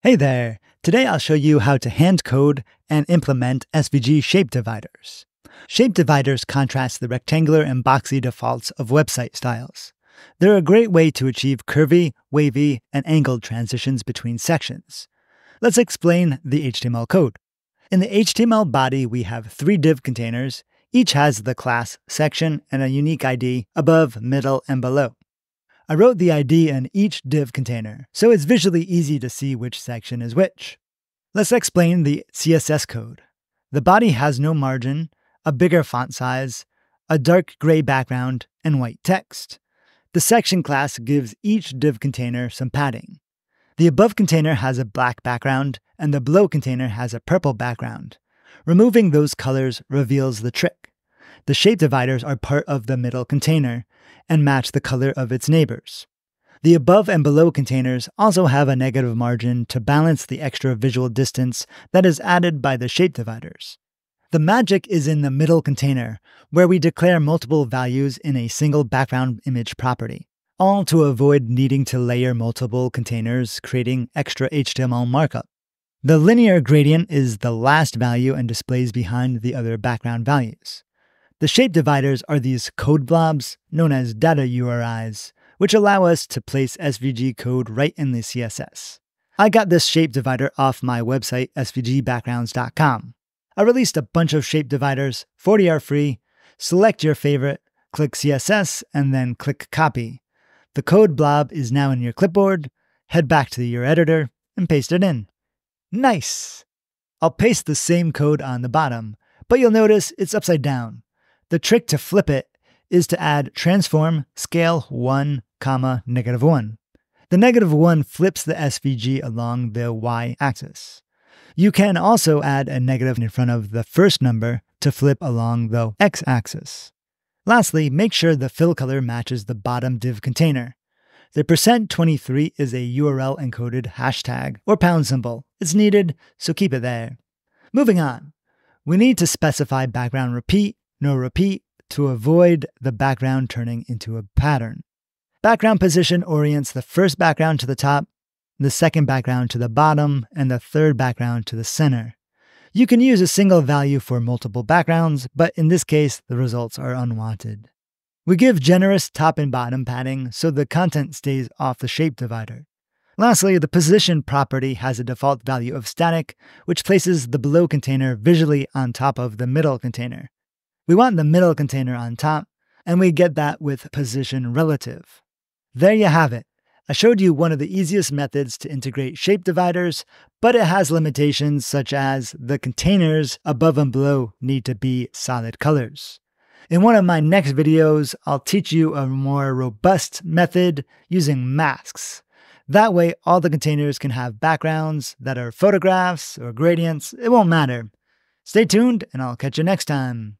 Hey there! Today I'll show you how to hand code and implement SVG Shape Dividers. Shape Dividers contrast the rectangular and boxy defaults of website styles. They're a great way to achieve curvy, wavy, and angled transitions between sections. Let's explain the HTML code. In the HTML body, we have 3 div containers. Each has the class, section, and a unique ID above, middle, and below. I wrote the ID in each div container, so it's visually easy to see which section is which. Let's explain the CSS code. The body has no margin, a bigger font size, a dark gray background, and white text. The section class gives each div container some padding. The above container has a black background, and the below container has a purple background. Removing those colors reveals the trick. The shape dividers are part of the middle container and match the color of its neighbors. The above and below containers also have a negative margin to balance the extra visual distance that is added by the shape dividers. The magic is in the middle container, where we declare multiple values in a single background image property, all to avoid needing to layer multiple containers, creating extra HTML markup. The linear gradient is the last value and displays behind the other background values. The shape dividers are these code blobs, known as data URIs, which allow us to place SVG code right in the CSS. I got this shape divider off my website, svgbackgrounds.com. I released a bunch of shape dividers, 40 are free. Select your favorite, click CSS, and then click Copy. The code blob is now in your clipboard. Head back to your editor and paste it in. Nice! I'll paste the same code on the bottom, but you'll notice it's upside down. The trick to flip it is to add transform scale 1, -1. The -1 flips the SVG along the y-axis. You can also add a negative in front of the first number to flip along the x-axis. Lastly, make sure the fill color matches the bottom div container. The %23 is a URL encoded hashtag or pound symbol. It's needed, so keep it there. Moving on, we need to specify background repeat, no repeat, to avoid the background turning into a pattern. Background position orients the first background to the top, the second background to the bottom, and the third background to the center. You can use a single value for multiple backgrounds, but in this case, the results are unwanted. We give generous top and bottom padding so the content stays off the shape divider. Lastly, the position property has a default value of static, which places the below container visually on top of the middle container. We want the middle container on top, and we get that with position relative. There you have it. I showed you one of the easiest methods to integrate shape dividers, but it has limitations such as the containers above and below need to be solid colors. In one of my next videos, I'll teach you a more robust method using masks. That way, all the containers can have backgrounds that are photographs or gradients. It won't matter. Stay tuned, and I'll catch you next time.